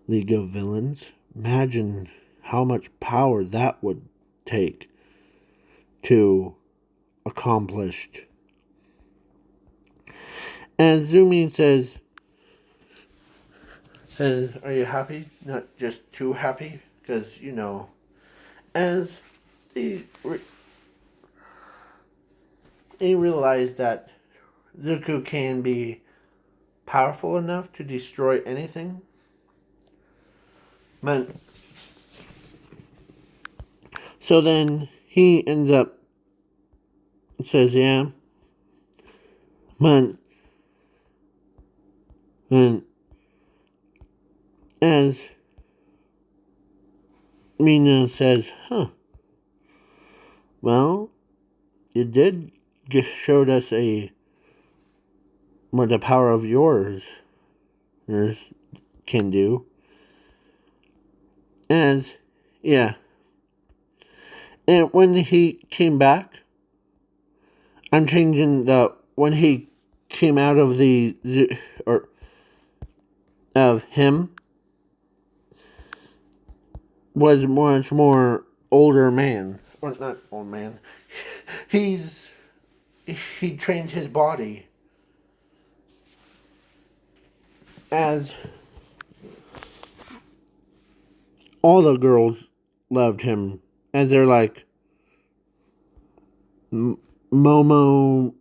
League of Villains. Imagine how much power that would take to accomplish. And Zumi says, are you happy? Not just too happy? Because, as they realize that Zuko can be powerful enough to destroy anything. But, so then he ends up says, yeah. But, and as Mina says, huh, well, you did just showed us what the power of yours can do. As, yeah. And when he came back, I'm changing when he came out of or of him, was much more older man. Or not old man. He trained his body as all the girls loved him. As they're like, Momo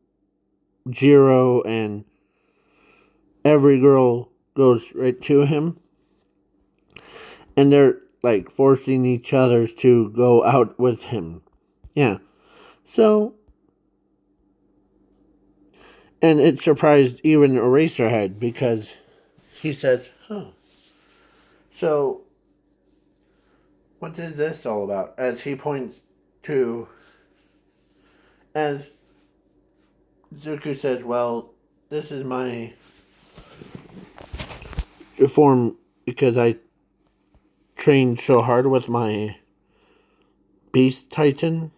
Jiro and every girl goes right to him. And they're like forcing each other to go out with him. Yeah. So, and it surprised even Eraserhead because he says, huh. So, what is this all about? As he points to, as Izuku says, well, this is my form because I trained so hard with my Beast Titan.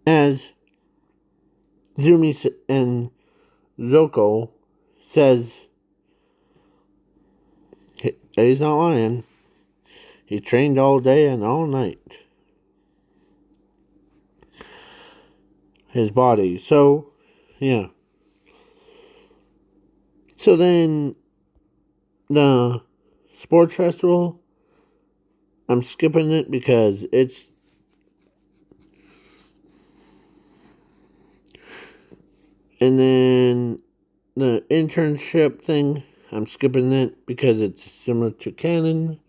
As Zumi and Zoko says, he's not lying. He trained all day and all night. His body. So, yeah. So then, the sports festival, I'm skipping it because it's... And then, the internship thing, I'm skipping it because it's similar to canon.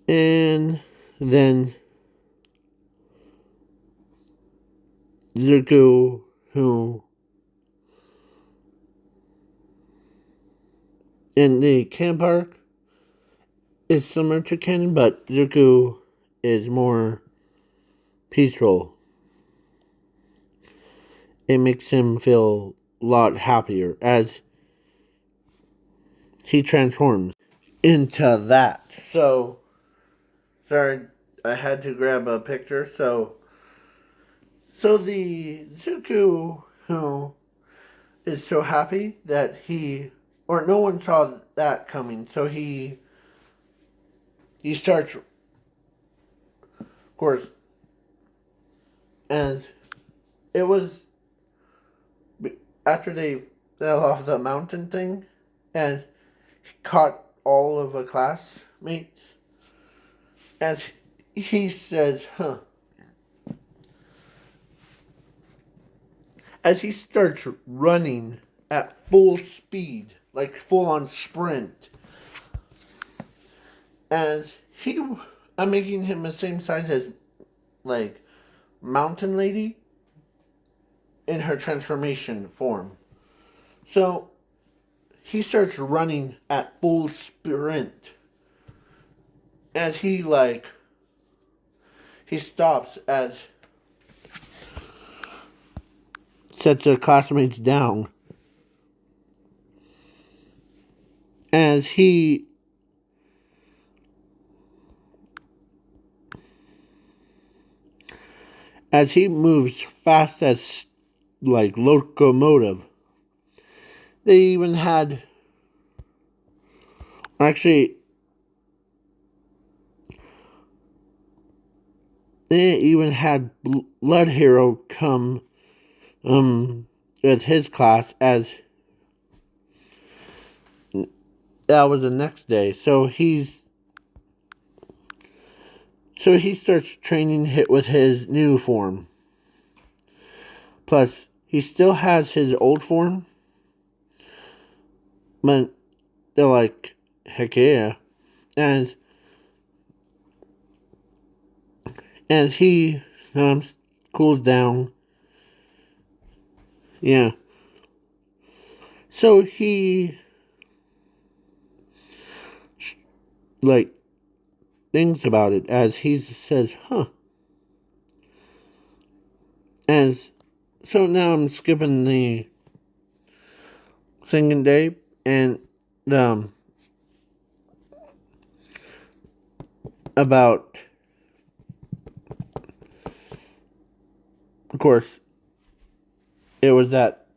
And then Zuko, who in the camp arc is similar to canon, but Zuko is more peaceful. It makes him feel a lot happier as he transforms into that. So, sorry, I had to grab a picture. So the Zuko who is so happy that or no one saw that coming. So he starts, of course, as it was after they fell off the mountain thing, as he caught all of a classmates, as he says, huh. As he starts running at full speed, like full on sprint, I'm making him the same size as, like, Mountain Lady in her transformation form. So, he starts running at full sprint. As he stops as sets their classmates down. As he moves fast as like locomotive. They even had actually they even had Blood Hero come with his class as that was the next day. So he starts training with his new form. Plus, he still has his old form. But they're like, heck yeah. As he cools down. Yeah. So he like thinks about it as he says, huh. So now I'm skipping the singing day and about, of course, it was that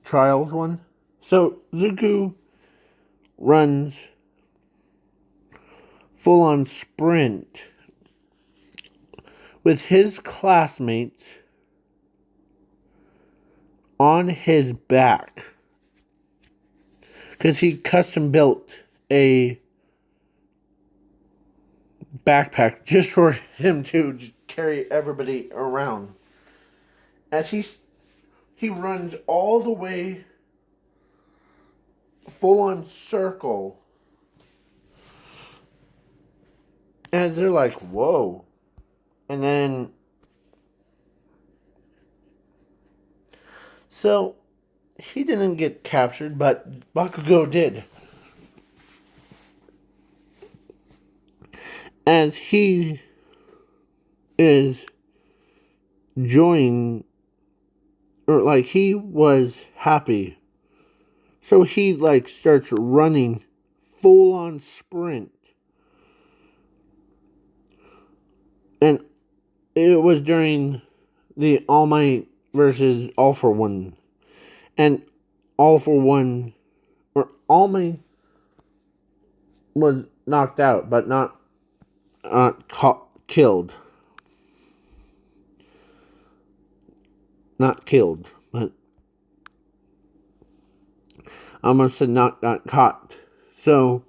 trials one. So Zuko runs full on sprint with his classmates on his back because he custom built a backpack just for him to carry everybody around. as he runs all the way full on circle. And they're like, whoa. And then, so he didn't get captured, but Bakugo did. As he is joining, or like he was happy. So he like starts running full on sprint. And it was during the All Might versus All for One. And All for One, or All Might was knocked out, but not killed. Not killed, but I almost said not caught. So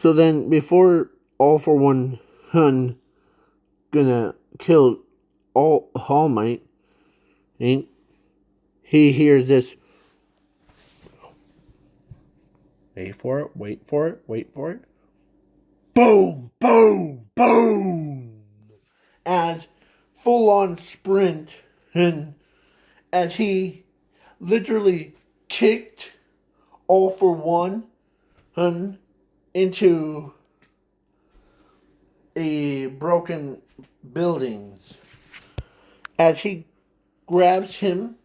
then before All for One Hun gonna kill All Might, he hears this. Wait for it, wait for it, wait for it. Boom, boom, boom! As full on sprint, and as he literally kicked All for One Hun into a broken buildings. As he grabs him,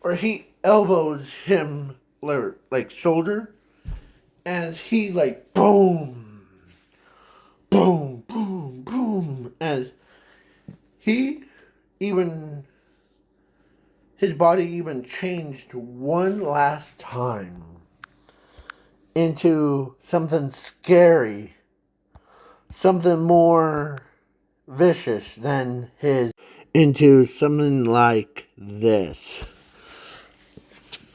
or he elbows him like shoulder, as he like boom, boom, boom, boom, as he even his body even changed one last time into something scary, something more vicious than his, into something like this.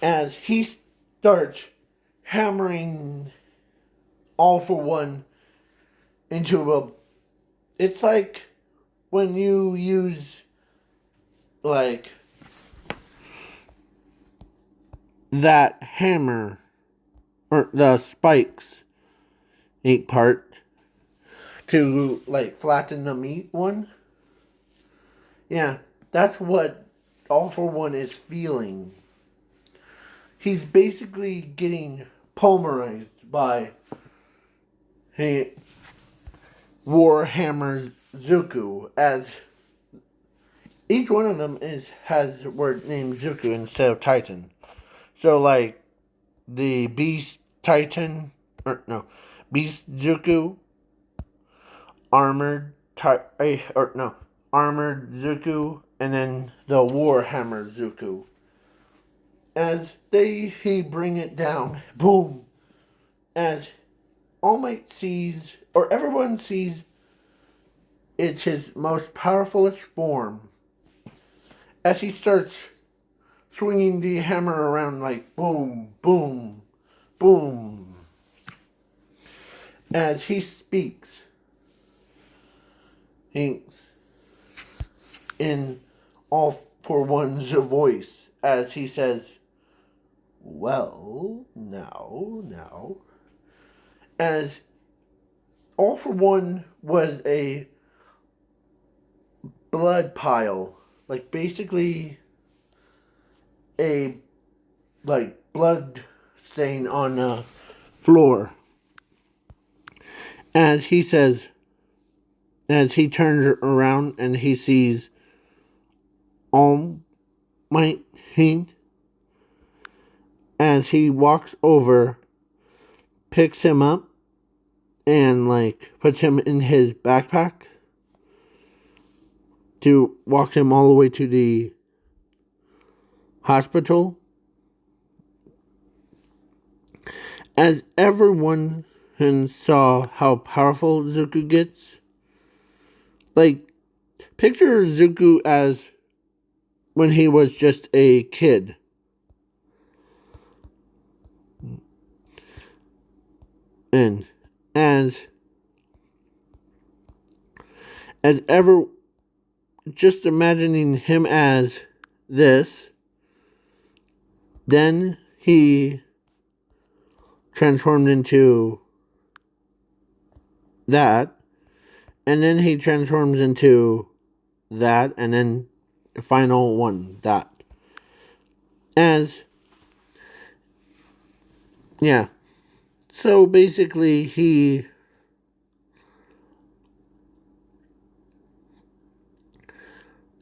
As he starts hammering All for One into a, it's like when you use like that hammer or the spikes part to like flatten the meat one. Yeah, that's what All for One is feeling. He's basically getting pulverized by Warhammer Zuku, as each one of them has the word named Zuku instead of Titan. So like the Beast Titan, or no, Beast Zuku, Armored Armored Zuku, and then the Warhammer Zuku. As he bring it down, boom, as All Might sees, or everyone sees, it's his most powerfulest form. As he starts swinging the hammer around like boom, boom, boom. As he speaks, he's in All for One's voice, as he says, well, now. As All for One was a blood pile, like basically a like blood stain on the floor. As he says, as he turns around and he sees All Might Hint, as he walks over, picks him up, and like puts him in his backpack to walk him all the way to the hospital. As everyone saw how powerful Zuko gets, like picture Zuko as when he was just a kid. And as just imagining him as this. Then he transformed into that. And then he transforms into that. And then the final one, that. As, yeah. So basically,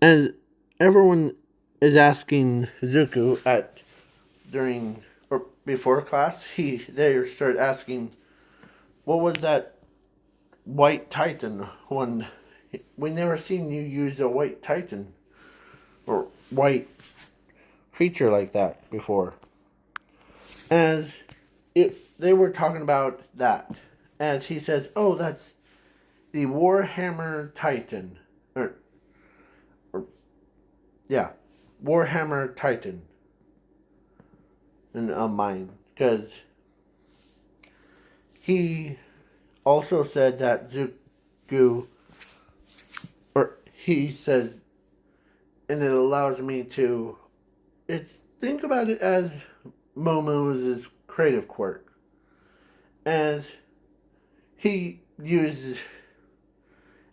as everyone is asking Izuku during or before class, they start asking, what was that white titan one? We never seen you use a white titan or white creature like that before. As they were talking about that, as he says, oh, that's the Warhammer Titan, or yeah, Warhammer Titan, in mine, because he also said that Zuku, or he says, and it allows me to, think about it as Momo's creative quirk, as he uses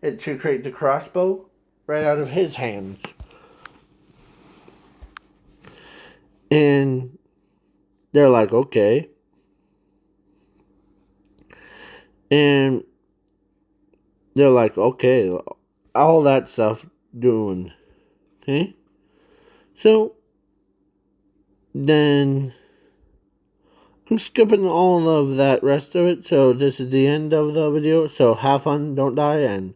it to create the crossbow right out of his hands. And they're like, okay. And they're like, okay, all that stuff doing. Okay? So, then I'm skipping all of that rest of it. So, this is the end of the video. So, have fun, don't die, and